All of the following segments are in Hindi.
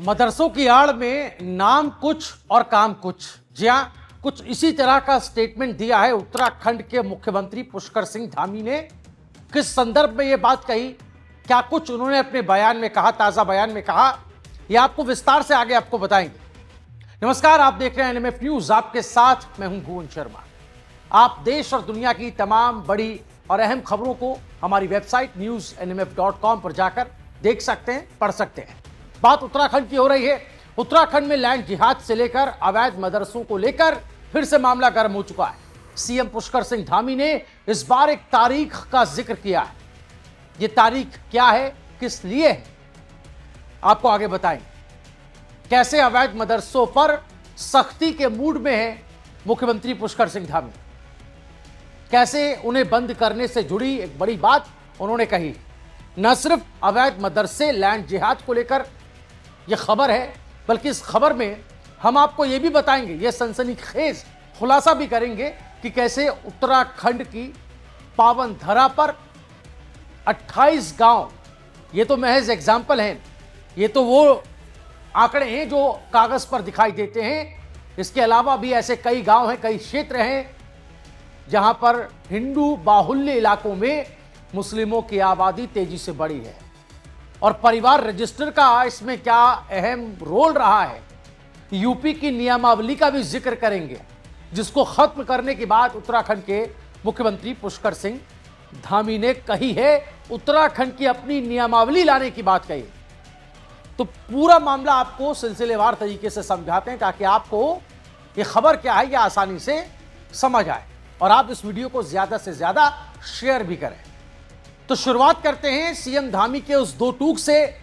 मदरसों की आड़ में नाम कुछ और काम कुछ। जी हाँ, कुछ इसी तरह का स्टेटमेंट दिया है उत्तराखंड के मुख्यमंत्री पुष्कर सिंह धामी ने। किस संदर्भ में यह बात कही, क्या कुछ उन्होंने अपने बयान में कहा, ताजा बयान में कहा, यह आपको विस्तार से आगे आपको बताएंगे। नमस्कार, आप देख रहे हैं एनएमएफ न्यूज, आपके साथ मैं हूं भुवन शर्मा। आप देश और दुनिया की तमाम बड़ी और अहम खबरों को हमारी वेबसाइट newsnmf.com पर जाकर देख सकते हैं, पढ़ सकते हैं। बात उत्तराखंड की हो रही है। उत्तराखंड में लैंड जिहाद से लेकर अवैध मदरसों को लेकर फिर से मामला गर्म हो चुका है। सीएम पुष्कर सिंह धामी ने इस बार एक तारीख का जिक्र किया है। यह तारीख क्या है, किस लिए है, आपको आगे बताएंगे। कैसे अवैध मदरसों पर सख्ती के मूड में है मुख्यमंत्री पुष्कर सिंह धामी, कैसे उन्हें बंद करने से जुड़ी एक बड़ी बात उन्होंने कही। न सिर्फ अवैध मदरसे लैंड जिहाद को लेकर यह खबर है, बल्कि इस खबर में हम आपको यह भी बताएंगे, यह सनसनीखेज खुलासा भी करेंगे कि कैसे उत्तराखंड की पावन धरा पर 28 गांव, ये तो महज एग्जाम्पल हैं, ये तो वो आंकड़े हैं जो कागज पर दिखाई देते हैं। इसके अलावा भी ऐसे कई गांव हैं, कई क्षेत्र हैं जहां पर हिंदू बाहुल्य इलाकों में मुस्लिमों की आबादी तेजी से बढ़ी है। और परिवार रजिस्टर का इसमें क्या अहम रोल रहा है, यूपी की नियमावली का भी जिक्र करेंगे, जिसको खत्म करने की बात उत्तराखंड के मुख्यमंत्री पुष्कर सिंह धामी ने कही है। उत्तराखंड की अपनी नियमावली लाने की बात कही। तो पूरा मामला आपको सिलसिलेवार तरीके से समझाते हैं ताकि आपको ये खबर क्या है यह आसानी से समझ आए और आप इस वीडियो को ज्यादा से ज्यादा शेयर भी करें। तो शुरुआत करते हैं सीएम धामी के उस दो टूक से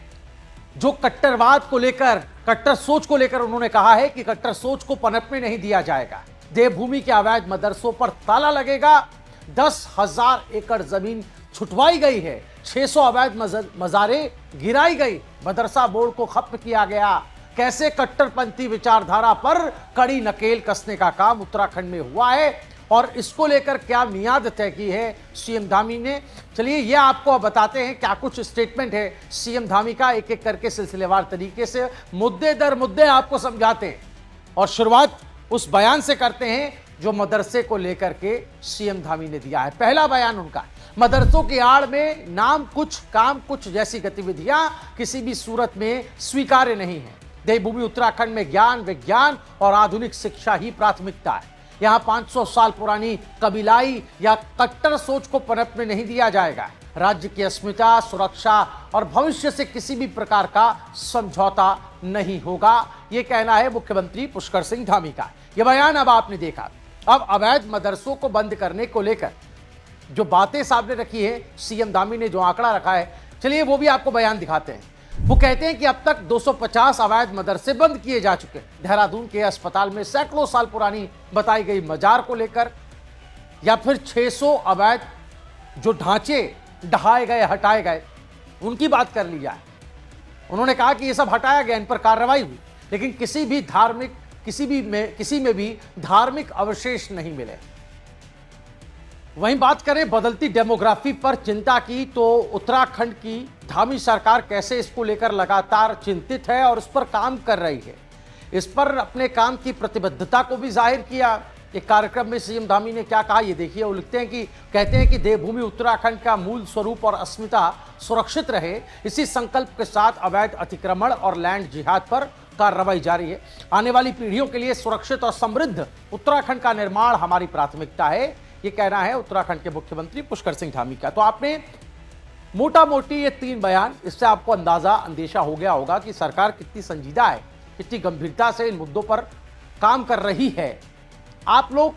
जो कट्टरवाद को लेकर, कट्टर सोच को लेकर उन्होंने कहा है कि कट्टर सोच को पनपने नहीं दिया जाएगा। देवभूमि के अवैध मदरसों पर ताला लगेगा। 10,000 एकड़ जमीन छुटवाई गई है। 600 अवैध मजारे गिराई गई। मदरसा बोर्ड को खत्म किया गया। कैसे कट्टरपंथी विचारधारा पर कड़ी नकेल कसने का काम उत्तराखंड में हुआ है और इसको लेकर क्या मियाद तय की है सीएम धामी ने। चलिए ये आपको बताते हैं क्या कुछ स्टेटमेंट है सीएम धामी का, एक एक करके सिलसिलेवार तरीके से मुद्दे दर मुद्दे आपको समझाते हैं। और शुरुआत उस बयान से करते हैं जो मदरसे को लेकर के सीएम धामी ने दिया है। पहला बयान उनका, मदरसों की आड़ में नाम कुछ काम कुछ जैसी गतिविधियां किसी भी सूरत में स्वीकार्य नहीं है। देवभूमि उत्तराखंड में ज्ञान, विज्ञान और आधुनिक शिक्षा ही प्राथमिकता है। यहां 500 साल पुरानी कबीलाई या कट्टर सोच को पनपने नहीं दिया जाएगा। राज्य की अस्मिता, सुरक्षा और भविष्य से किसी भी प्रकार का समझौता नहीं होगा, यह कहना है मुख्यमंत्री पुष्कर सिंह धामी का। यह बयान अब आपने देखा। अब अवैध मदरसों को बंद करने को लेकर जो बातें सामने रखी है सीएम धामी ने, जो आंकड़ा रखा है, चलिए वो भी आपको बयान दिखाते हैं। वो कहते हैं कि अब तक 250 अवैध मदरसे बंद किए जा चुके। देहरादून के अस्पताल में सैकड़ों साल पुरानी बताई गई मजार को लेकर, या फिर 600 अवैध जो ढांचे ढहाए गए, हटाए गए, उनकी बात कर ली जाए। उन्होंने कहा कि ये सब हटाया गया, इन पर कार्रवाई हुई, लेकिन किसी में भी धार्मिक अवशेष नहीं मिले। वहीं बात करें बदलती डेमोग्राफी पर चिंता की, तो उत्तराखंड की धामी सरकार कैसे इसको लेकर लगातार चिंतित है और उस पर काम कर रही है। इस पर अपने काम की प्रतिबद्धता को भी जाहिर किया। एक कार्यक्रम में सीएम धामी ने क्या कहा, ये देखिए। वो लिखते हैं कि कहते हैं कि देवभूमि उत्तराखंड का मूल स्वरूप और अस्मिता सुरक्षित रहे, इसी संकल्प के साथ अवैध अतिक्रमण और लैंड जिहाद पर कार्रवाई जारी है। आने वाली पीढ़ियों के लिए सुरक्षित और समृद्ध उत्तराखंड का निर्माण हमारी प्राथमिकता है, ये कहना है उत्तराखंड के मुख्यमंत्री पुष्कर सिंह धामी का। तो आपने मोटा मोटी ये 3 बयान, इससे आपको अंदेशा हो गया होगा कि सरकार कितनी संजीदा है, कितनी गंभीरता से इन मुद्दों पर काम कर रही है। आप लोग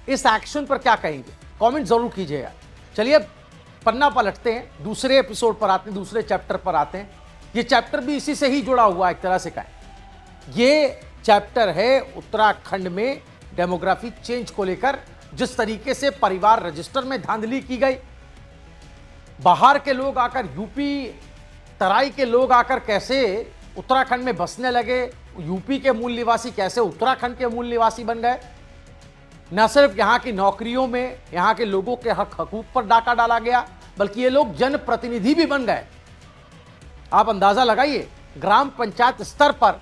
इस एक्शन पर क्या कहेंगे, कमेंट जरूर कीजिएगा। चलिए पन्ना पलटते हैं, दूसरे एपिसोड पर आते हैं, दूसरे चैप्टर पर आते हैं। ये चैप्टर भी इसी से ही जुड़ा हुआ एक तरह से कहें। ये चैप्टर है उत्तराखंड में डेमोग्राफी चेंज को लेकर, जिस तरीके से परिवार रजिस्टर में धांधली की गई, बाहर के लोग आकर, यूपी तराई के लोग आकर कैसे उत्तराखंड में बसने लगे, यूपी के मूल निवासी कैसे उत्तराखंड के मूल निवासी बन गए। न सिर्फ यहाँ की नौकरियों में यहाँ के लोगों के हक हकूक पर डाका डाला गया, बल्कि ये लोग जनप्रतिनिधि भी बन गए। आप अंदाजा लगाइए ग्राम पंचायत स्तर पर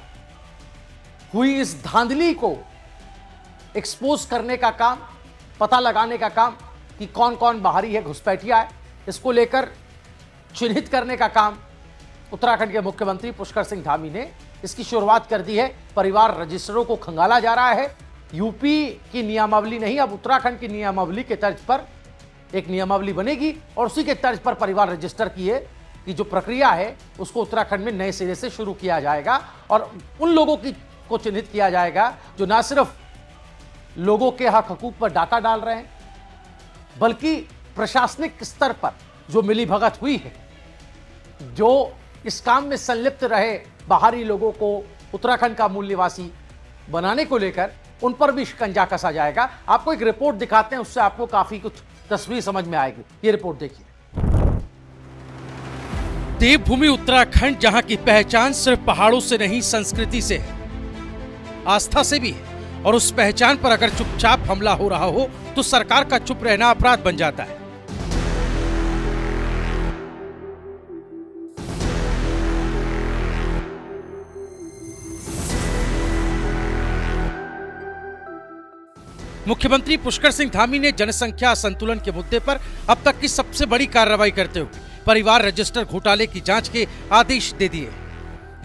हुई इस धांधली को एक्सपोज करने का काम, पता लगाने का काम कि कौन कौन बाहरी है, घुसपैठिया है, इसको लेकर चिन्हित करने का काम उत्तराखंड के मुख्यमंत्री पुष्कर सिंह धामी ने इसकी शुरुआत कर दी है। परिवार रजिस्टरों को खंगाला जा रहा है। यूपी की नियमावली नहीं, अब उत्तराखंड की नियमावली के तर्ज पर एक नियमावली बनेगी और उसी के तर्ज पर परिवार रजिस्टर की जो प्रक्रिया है उसको उत्तराखंड में नए सिरे से शुरू किया जाएगा और उन लोगों को चिन्हित किया जाएगा जो ना सिर्फ लोगों के हक हकूक पर डाका डाल रहे हैं, बल्कि प्रशासनिक स्तर पर जो मिलीभगत हुई है, जो इस काम में संलिप्त रहे बाहरी लोगों को उत्तराखंड का मूल निवासी बनाने को लेकर उन पर भी शिकंजा कसा जाएगा। आपको एक रिपोर्ट दिखाते हैं, उससे आपको काफी कुछ तस्वीर समझ में आएगी। ये रिपोर्ट देखिए। देवभूमि उत्तराखंड, जहां की पहचान सिर्फ पहाड़ों से नहीं संस्कृति से है, आस्था से भी है, और उस पहचान पर अगर चुपचाप हमला हो रहा हो तो सरकार का चुप रहना अपराध बन जाता है। मुख्यमंत्री पुष्कर सिंह धामी ने जनसंख्या असंतुलन के मुद्दे पर अब तक की सबसे बड़ी कार्रवाई करते हुए परिवार रजिस्टर घोटाले की जांच के आदेश दे दिए।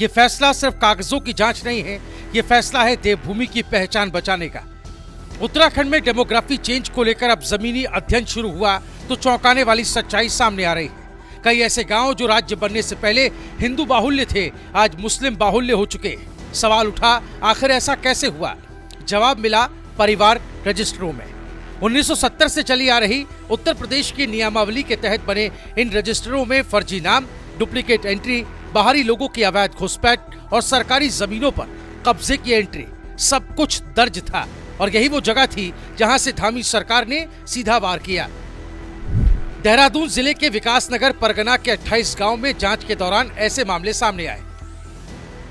ये फैसला सिर्फ कागजों की जांच नहीं है, ये फैसला है देवभूमि की पहचान बचाने का। उत्तराखंड में डेमोग्राफी चेंज को लेकर अब जमीनी अध्ययन शुरू हुआ तो चौंकाने वाली सच्चाई सामने आ रही है। कई ऐसे गांव जो राज्य बनने से पहले हिंदू बाहुल्य थे, आज मुस्लिम बाहुल्य हो चुके। सवाल उठा, आखिर ऐसा कैसे हुआ? जवाब मिला परिवार रजिस्टरों में। 1970 से चली आ रही उत्तर प्रदेश की नियमावली के तहत बने इन रजिस्टरों में फर्जी नाम, डुप्लीकेट एंट्री, बाहरी लोगों की अवैध घुसपैठ और सरकारी जमीनों पर कब्जे की एंट्री, सब कुछ दर्ज था। और यही वो जगह थी जहां से धामी सरकार ने सीधा वार किया। देहरादून जिले के विकासनगर परगना के 28 गांव में जांच के दौरान ऐसे मामले सामने आए,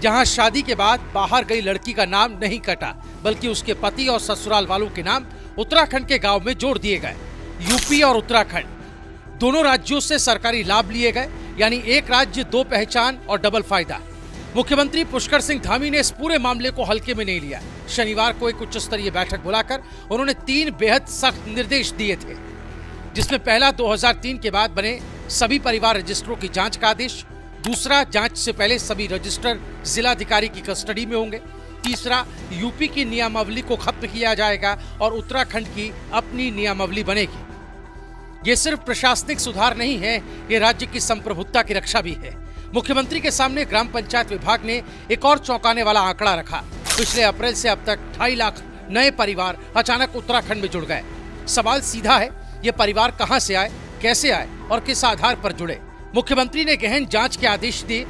जहां शादी के बाद बाहर गई लड़की का नाम नहीं कटा, बल्कि उसके पति और ससुराल वालों के नाम उत्तराखंड के गांव में जोड़ दिए गए। यूपी और उत्तराखंड दोनों राज्यों से सरकारी लाभ लिए गए, यानी एक राज्य दो पहचान और डबल फायदा। मुख्यमंत्री पुष्कर सिंह धामी ने इस पूरे मामले को हल्के में नहीं लिया। शनिवार को एक उच्च स्तरीय बैठक बुलाकर उन्होंने 3 बेहद सख्त निर्देश दिए थे, जिसमें पहला 2003 के बाद बने सभी परिवार रजिस्टरों की जांच का आदेश, दूसरा जांच से पहले सभी रजिस्टर जिलाधिकारी की कस्टडी में होंगे, तीसरा यूपी की नियमावली को खत्म किया जाएगा और उत्तराखंड की अपनी नियमावली बनेगी। ये सिर्फ प्रशासनिक सुधार नहीं है, ये राज्य की संप्रभुता की रक्षा भी है। मुख्यमंत्री के सामने ग्राम पंचायत विभाग ने एक और चौंकाने वाला आंकड़ा रखा। पिछले अप्रैल से अब तक 2.5 लाख नए परिवार अचानक उत्तराखंड में जुड़ गए। सवाल सीधा है, ये परिवार कहां से आए, कैसे आए और किस आधार पर जुड़े? मुख्यमंत्री ने गहन जांच के आदेश दिए।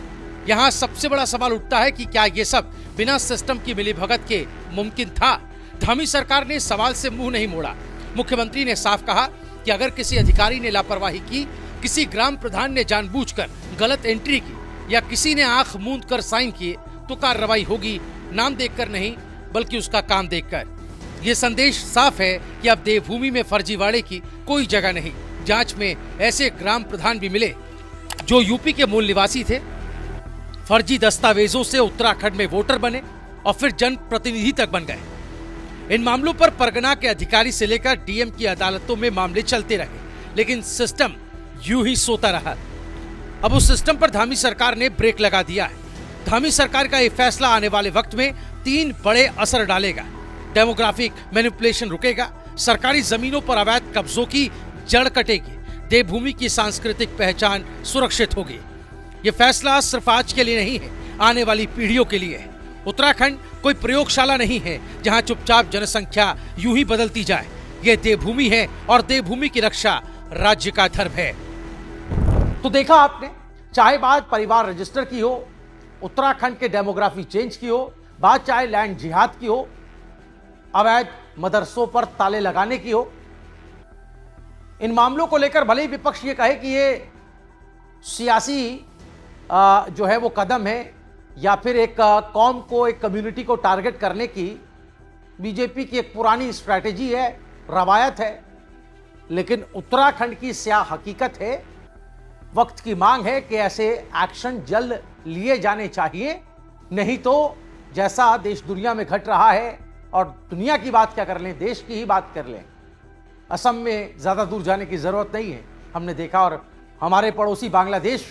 यहाँ सबसे बड़ा सवाल उठता है कि क्या ये सब बिना सिस्टम की मिलीभगत के मुमकिन था? धामी सरकार ने सवाल से मुंह नहीं मोड़ा। मुख्यमंत्री ने साफ कहा कि अगर किसी अधिकारी ने लापरवाही की, किसी ग्राम प्रधान ने जानबूझकर गलत एंट्री की या किसी ने आंख मूंद कर साइन किए तो कार्रवाई होगी, नाम देखकर नहीं बल्कि उसका काम देखकर। ये संदेश साफ है कि अब देवभूमि में फर्जीवाड़े की कोई जगह नहीं। जांच में ऐसे ग्राम प्रधान भी मिले जो यूपी के मूल निवासी थे, फर्जी दस्तावेजों से उत्तराखंड में वोटर बने और फिर जनप्रतिनिधि तक बन गए। इन मामलों पर परगना के अधिकारी से लेकर डीएम की अदालतों में मामले चलते रहे, लेकिन सिस्टम यूं ही सोता रहा। अब उस सिस्टम पर धामी सरकार ने ब्रेक लगा दिया है। धामी सरकार का यह फैसला आने वाले वक्त में 3 बड़े असर डालेगा। डेमोग्राफिक मैनिपुलेशन रुकेगा, सरकारी जमीनों पर अवैध कब्जों की जड़ कटेगी, देवभूमि की सांस्कृतिक पहचान सुरक्षित होगी। ये फैसला सिर्फ आज के लिए नहीं है, आने वाली पीढ़ियों के लिए है। उत्तराखंड कोई प्रयोगशाला नहीं है जहां चुपचाप जनसंख्या यूं ही बदलती जाए। ये देवभूमि है और देवभूमि की रक्षा राज्य का धर्म है। तो देखा आपने, चाहे बात परिवार रजिस्टर की हो, उत्तराखंड के डेमोग्राफी चेंज की हो, बात चाहे लैंड जिहाद की हो, अवैध मदरसों पर ताले लगाने की हो, इन मामलों को लेकर भले ही विपक्ष ये कहे कि ये सियासी जो है वो कदम है या फिर एक कौम को, एक कम्युनिटी को टारगेट करने की बीजेपी की एक पुरानी स्ट्रैटेजी है, रवायत है, लेकिन उत्तराखंड की स्याह हकीकत है वक्त की मांग है कि ऐसे एक्शन जल्द लिए जाने चाहिए, नहीं तो जैसा देश दुनिया में घट रहा है, और दुनिया की बात क्या कर लें, देश की ही बात कर लें, असम में ज़्यादा दूर जाने की ज़रूरत नहीं है, हमने देखा। और हमारे पड़ोसी बांग्लादेश,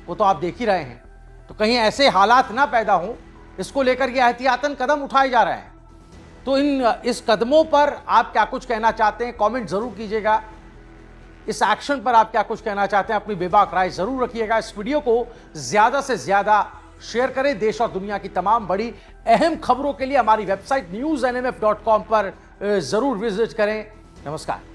वो तो आप देख ही रहे हैं। तो कहीं ऐसे हालात ना पैदा हों, इसको लेकर ये एहतियातन कदम उठाए जा रहे हैं। तो इस कदमों पर आप क्या कुछ कहना चाहते हैं, कमेंट जरूर कीजिएगा। इस एक्शन पर आप क्या कुछ कहना चाहते हैं, अपनी बेबाक राय जरूर रखिएगा। इस वीडियो को ज्यादा से ज्यादा शेयर करें। देश और दुनिया की तमाम बड़ी अहम खबरों के लिए हमारी वेबसाइट newsnmf.com पर जरूर विजिट करें। नमस्कार।